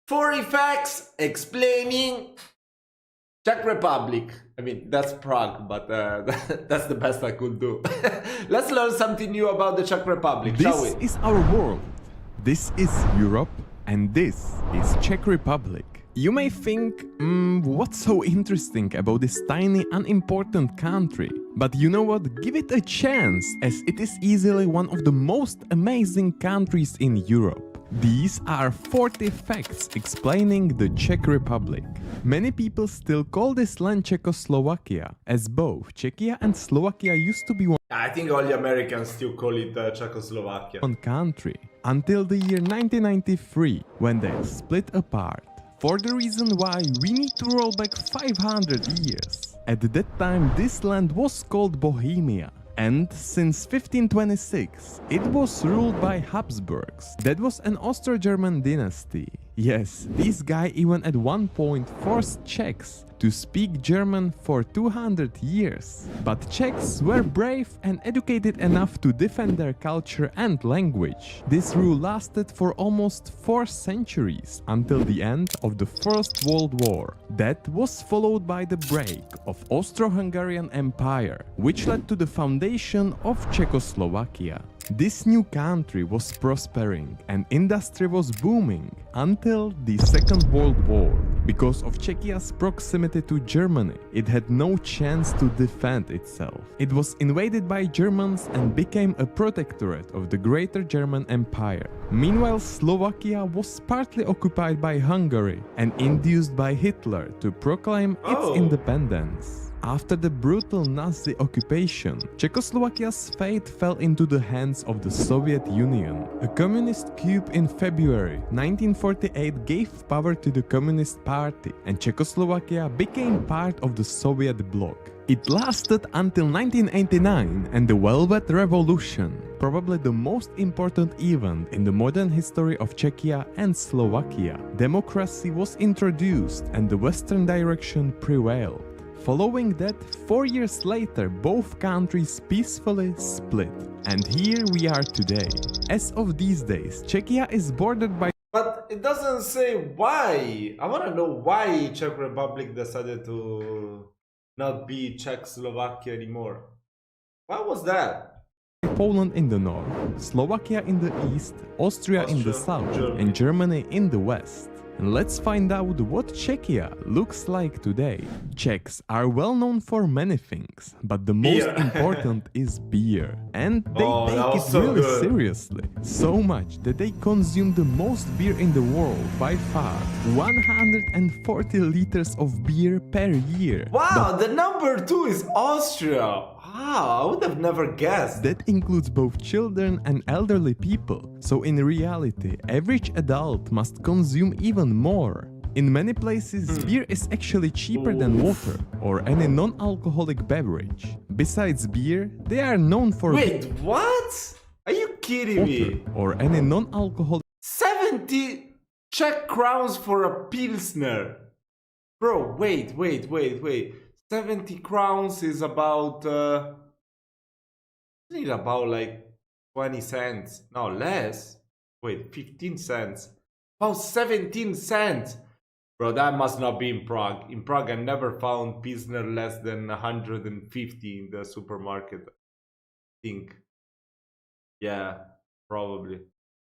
4 facts explaining Czech Republic. I mean, that's Prague, but that's the best I could do. Let's learn something new about the Czech Republic, shall we? This is our world. This is Europe, and this is Czech Republic. You may think, what's so interesting about this tiny, unimportant country? But you know what? Give it a chance, as it is easily one of the most amazing countries in Europe. These are 40 facts explaining the Czech Republic. Many people still call this land Czechoslovakia, as both Czechia and Slovakia used to be I think all the Americans still call it Czechoslovakia. one country, until the year 1993, when they split apart. For the reason why we need to roll back 500 years. At that time this land was called Bohemia. And since 1526, it was ruled by Habsburgs. That was an Austro-German dynasty. Yes, this guy even at one point forced Czechs to speak German for 200 years. But Czechs were brave and educated enough to defend their culture and language. This rule lasted for almost 4 centuries, until the end of the First World War. That was followed by the break of Austro-Hungarian Empire, which led to the foundation of Czechoslovakia. This new country was prospering and industry was booming until the Second World War. Because of Czechia's proximity to Germany, it had no chance to defend itself. It was invaded by Germans and became a protectorate of the Greater German Empire. Meanwhile, Slovakia was partly occupied by Hungary and induced by Hitler to proclaim its independence. After the brutal Nazi occupation, Czechoslovakia's fate fell into the hands of the Soviet Union. A communist coup in February 1948 gave power to the Communist Party, and Czechoslovakia became part of the Soviet bloc. It lasted until 1989 and the Velvet Revolution, probably the most important event in the modern history of Czechia and Slovakia. Democracy was introduced and the Western direction prevailed. Following that, 4 years later, both countries peacefully split. And here we are today. As of these days, Czechia is bordered by... But it doesn't say why. I want to know why Czech Republic decided to not be Czechoslovakia anymore. Why was that? Poland in the north, Slovakia in the east, Austria in the south, and Germany in the west. And let's find out what Czechia looks like today. Czechs are well known for many things, but the most important is beer. And they take it really seriously. So much that they consume the most beer in the world by far. 140 liters of beer per year. Wow, the number 2 is Austria. Wow, I would have never guessed. That includes both children and elderly people. So in reality, average adult must consume even more. In many places, beer is actually cheaper than water or any non-alcoholic beverage. Besides beer, they are known for... Wait, what? Are you kidding me? Or any non-alcoholic... 70 Czech crowns for a Pilsner. Bro, wait. 70 crowns is about... isn't it about like 20 cents? No, less. Wait, 15 cents. About 17 cents. Bro, that must not be in Prague. In Prague, I never found Pilsner less than 150 in the supermarket. I think. Yeah, probably.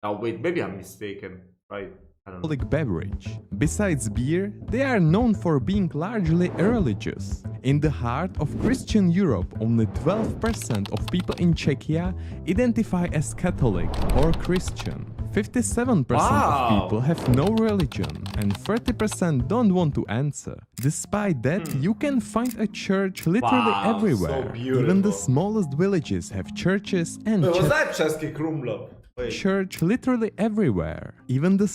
Now, wait, maybe I'm mistaken, right? Alcoholic beverage. Besides beer, they are known for being largely religious. In the heart of Christian Europe, only 12% of people in Czechia identify as Catholic or Christian. 57% of people have no religion and 30% don't want to answer. Despite that, you can find a church literally everywhere. So even the smallest villages have churches and was that Český Krumlov? church literally everywhere. Even the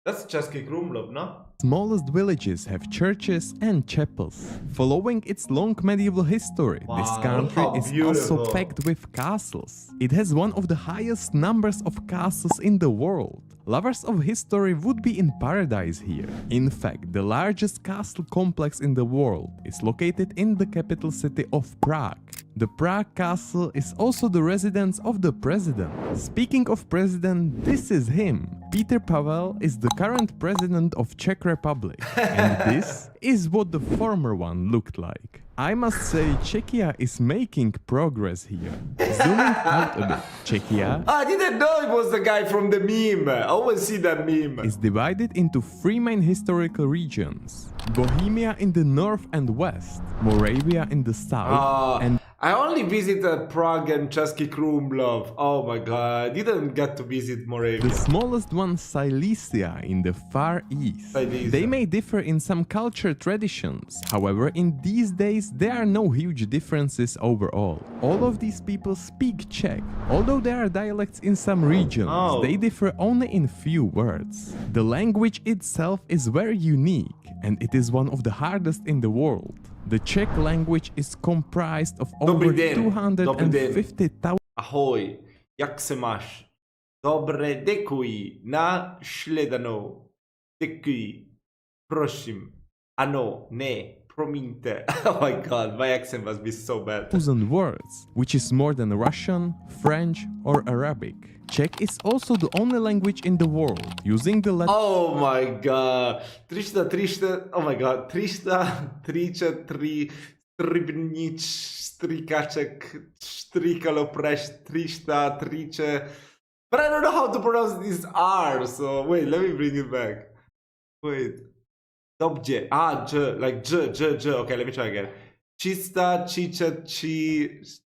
That's Český Krumlov, no? smallest villages have churches and chapels. Following its long medieval history, this country is also packed with castles. It has one of the highest numbers of castles in the world. Lovers of history would be in paradise here. In fact, the largest castle complex in the world is located in the capital city of Prague. The Prague castle is also the residence of the president. Speaking of president, this is him. Peter Pavel is the current president of Czech Republic. And this is what the former one looked like. I must say Czechia is making progress here. Zooming out a bit, Czechia I didn't know it was the guy from the meme. I always see that meme. is divided into three main historical regions. Bohemia in the north and west, Moravia in the south, and I only visited Prague and Czech Krumlov. Oh my god, I didn't get to visit Moravia. the smallest one Silesia in the far east. Silesia. They may differ in some culture traditions, however in these days there are no huge differences overall. All of these people speak Czech, although there are dialects in some regions, they differ only in few words. The language itself is very unique and it is one of the hardest in the world. The Czech language is comprised of over 250,000 Ahoj, jak se máš? Dobré, děkuji. Na shledanou. Děkuji. Prosím. Ano, ne, promiňte. Oh my god, my accent must be so bad. words, which is more than Russian, French or Arabic. Czech is also the only language in the world using the letter Oh my god. 300, oh my god. 333 stribnic, strikaczek, strikalopresz, 333. But I don't know how to pronounce these R, so wait, let me bring it back. Wait. Dobrze. Like J. Okay, let me try again. Chista, chicha,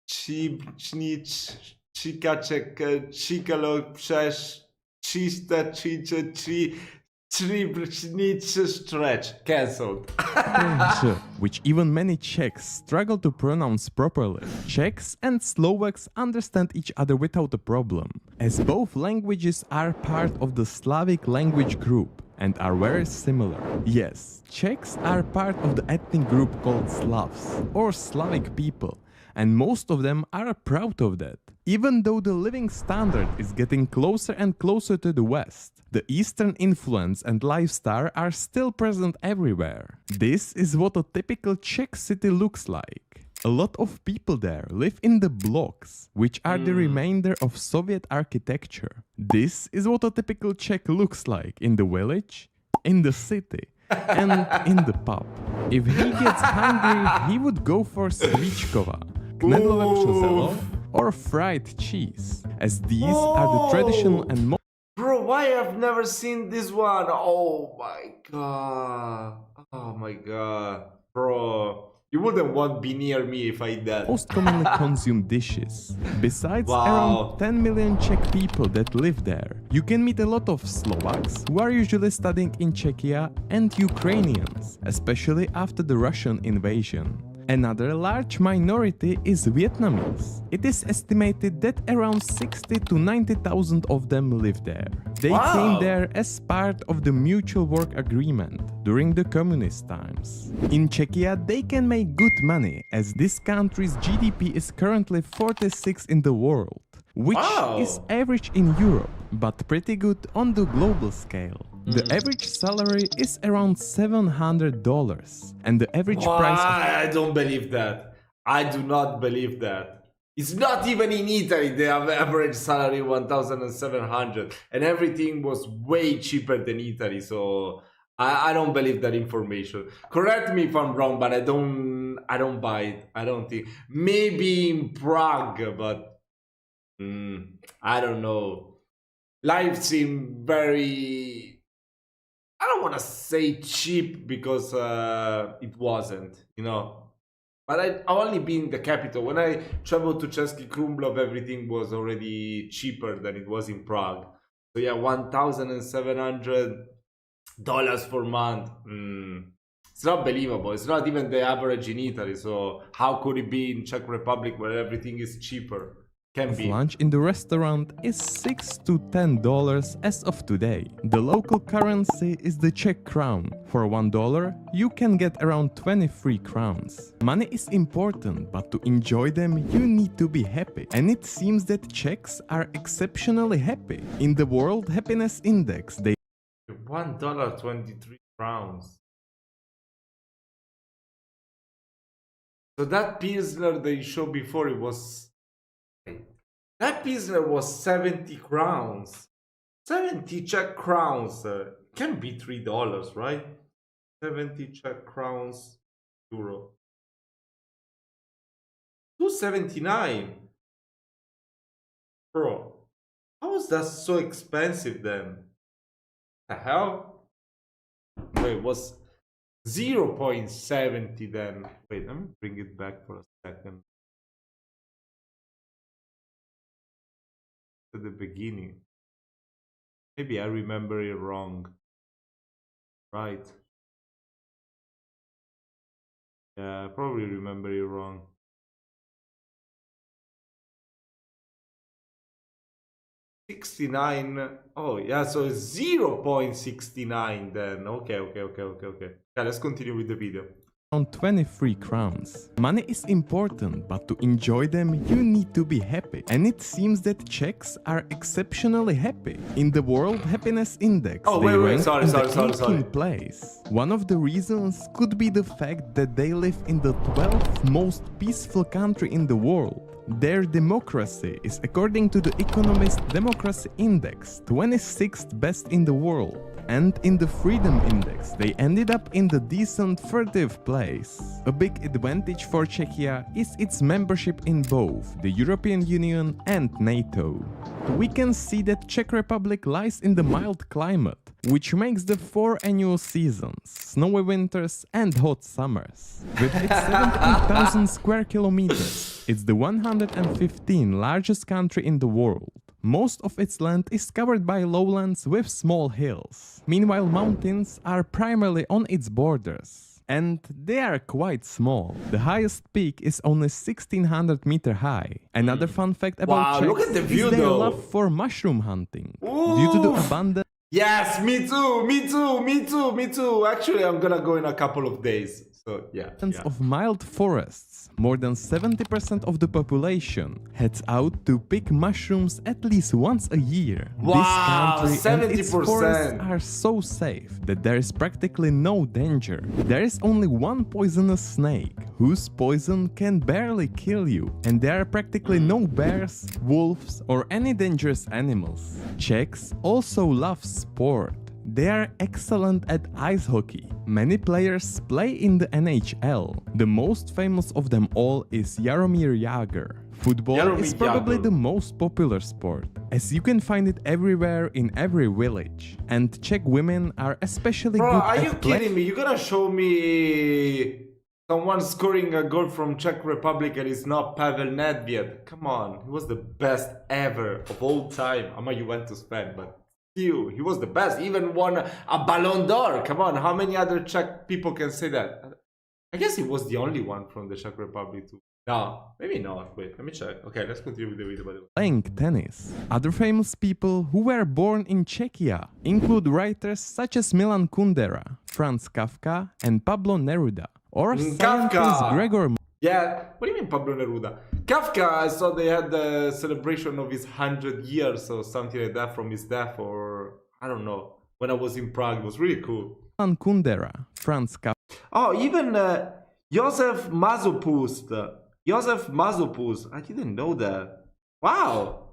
chibnic, chikaczek, chikalopresz, chista, chicha, tribnic, stretch. Cancelled. which even many Czechs struggle to pronounce properly. Czechs and Slovaks understand each other without a problem, as both languages are part of the Slavic language group and are very similar. Yes, Czechs are part of the ethnic group called Slavs, or Slavic people, and most of them are proud of that. Even though the living standard is getting closer and closer to the West, the Eastern influence and lifestyle are still present everywhere. This is what a typical Czech city looks like. A lot of people there live in the blocks, which are the remainder of Soviet architecture. This is what a typical Czech looks like in the village, in the city, and in the pub. If he gets hungry, he would go for svíčková, knedlové březelo, or fried cheese, as these are the traditional and most Bro, why I've never seen this one? Oh my god. Oh my god. Bro, you wouldn't want to be near me if I did that. most commonly consumed dishes. Besides Wow. around 10 million Czech people that live there, you can meet a lot of Slovaks who are usually studying in Czechia and Ukrainians, especially after the Russian invasion. Another large minority is Vietnamese. It is estimated that around 60 to 90,000 of them live there. They came there as part of the Mutual Work Agreement during the communist times. In Czechia, they can make good money, as this country's GDP is currently 46 in the world, which is average in Europe, but pretty good on the global scale. The average salary is around $700, and the average price of I don't believe that. I do not believe that. It's not even in Italy. They have average salary 1,700, and everything was way cheaper than Italy. So I don't believe that information. Correct me if I'm wrong, but I don't buy it. I don't think. Maybe in Prague, but I don't know. Life seemed very. I don't want to say cheap because it wasn't, you know. But I only been in the capital. When I traveled to Czech Krumlov, everything was already cheaper than it was in Prague. So yeah, $1,700 per month. It's not believable. It's not even the average in Italy. So how could it be in Czech Republic where everything is cheaper? Can be. lunch in the restaurant is $6 to $10 as of today. The local currency is the Czech crown. For $1, you can get around 23 crowns. Money is important, but to enjoy them, you need to be happy. And it seems that Czechs are exceptionally happy. In the World Happiness Index, they $1.23. So that Pilsner they showed before, it was... That Pilsner was 70 crowns. 70 Czech crowns. Can be $3, right? 70 Czech crowns, euro. 279. Bro, how is that so expensive then? The hell? Wait, it was 0.70 then. Wait, let me bring it back for a second. To the beginning. Maybe I remember it wrong. Right. Yeah, I probably remember it wrong. 69. Oh, yeah, so it's 0.69 then. Okay. Yeah, let's continue with the video. Around 23 crowns. Money is important, but to enjoy them you need to be happy. And it seems that Czechs are exceptionally happy. In the World Happiness Index, they rank in the 18th place. One of the reasons could be the fact that they live in the 12th most peaceful country in the world. Their democracy is, according to the Economist Democracy Index, 26th best in the world. And in the Freedom Index, they ended up in the decent 30th place. A big advantage for Czechia is its membership in both the European Union and NATO. We can see that Czech Republic lies in the mild climate, which makes the 4 annual seasons, snowy winters and hot summers. With its 78,000 square kilometers, it's the 115th largest country in the world. Most of its land is covered by lowlands with small hills. Meanwhile, mountains are primarily on its borders. And they are quite small. The highest peak is only 1600 meters high. Another fun fact about Czechs look at the view, is their though. love for mushroom hunting. Ooh. Due to the abundance Yes, me too. Actually, I'm gonna go in a couple of days. So, yeah. of mild forests, more than 70% of the population heads out to pick mushrooms at least once a year. Wow, this country and its 70%. forests are so safe that there is practically no danger. There is only one poisonous snake, whose poison can barely kill you, and there are practically no bears, wolves, or any dangerous animals. Czechs also love sport. They are excellent at ice hockey. Many players play in the NHL. The most famous of them all is Jaromír Jágr. Football is probably the most popular sport, as you can find it everywhere in every village. And Czech women are especially good are at you kidding me? You're gonna show me someone scoring a goal from Czech Republic and it's not Pavel Nedved? Come on, he was the best ever of all time. I'm a Juventus fan, but still, he was the best. He even won a Ballon d'Or. Come on, how many other Czech people can say that? I guess he was the only one from the Czech Republic too. No, maybe not. Wait, let me check. Okay, let's continue with the video, by the way. Playing tennis. Other famous people who were born in Czechia include writers such as Milan Kundera, Franz Kafka, and Pablo Neruda, or scientist Gregor. Yeah, what do you mean Pablo Neruda? Kafka, I saw they had the celebration of his 100 years or something like that from his death, or I don't know. When I was in Prague, it was really cool. Milan Kundera, Franz Kafka. Oh, even Josef Mazopust. I didn't know that. Wow.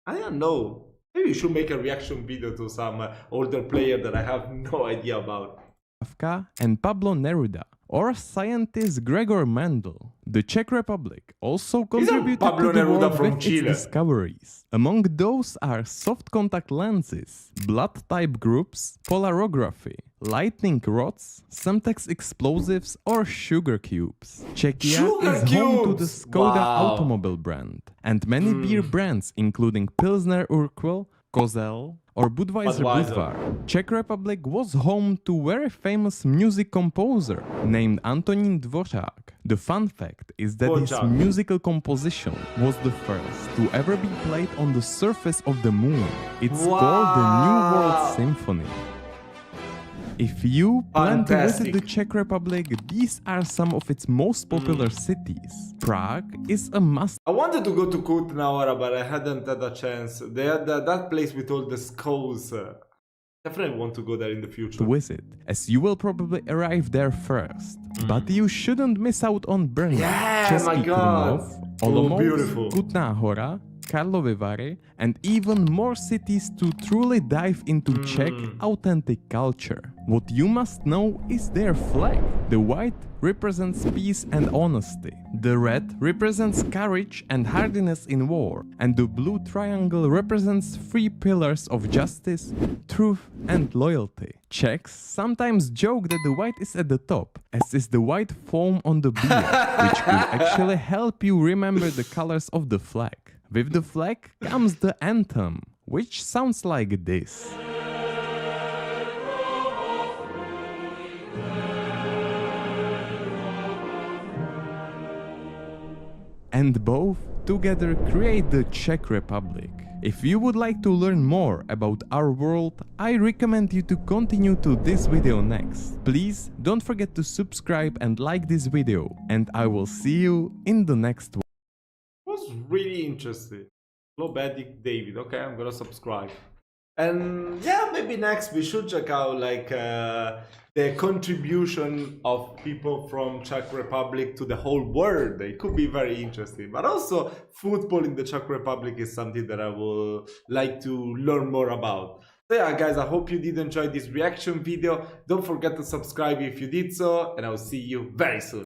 I didn't know. Maybe you should make a reaction video to some older player that I have no idea about. Kafka and Pablo Neruda, or scientist Gregor Mendel. The Czech Republic also contributed to the world with its discoveries. Among those are soft contact lenses, blood type groups, polarography, lightning rods, Semtex explosives, or sugar cubes. Czechia is home to the Skoda automobile brand, and many beer brands including Pilsner Urquell, Kozel, or Budweiser Budvar. Czech Republic was home to very famous music composer named Antonín Dvořák. The fun fact is that his musical composition was the first to ever be played on the surface of the moon. It's called the New World Symphony. If you plan to visit the Czech Republic, these are some of its most popular cities. Prague is a must. I wanted to go to Kutná Hora, but I hadn't had a chance. They had that place with all the skulls. Definitely want to go there in the future. to visit, as you will probably arrive there first. But you shouldn't miss out on Brno, Yeah, Český my God. Krumlov, Oh, Olomouc, beautiful. Kutná Hora, Karlovy Vary, and even more cities to truly dive into Czech authentic culture. What you must know is their flag. The white represents peace and honesty. The red represents courage and hardiness in war. And the blue triangle represents three pillars of justice, truth, and loyalty. Czechs sometimes joke that the white is at the top, as is the white foam on the beer, which could actually help you remember the colors of the flag. With the flag comes the anthem, which sounds like this. And both together create the Czech Republic. If you would like to learn more about our world, I recommend you to continue to this video next. Please don't forget to subscribe and like this video, and I will see you in the next one. Was really interesting. Lobedik David. Okay, I'm gonna subscribe. And yeah, maybe next we should check out like the contribution of people from Czech Republic to the whole world. It could be very interesting. But also football in the Czech Republic is something that I would like to learn more about. So yeah, guys, I hope you did enjoy this reaction video. Don't forget to subscribe if you did so, and I'll see you very soon.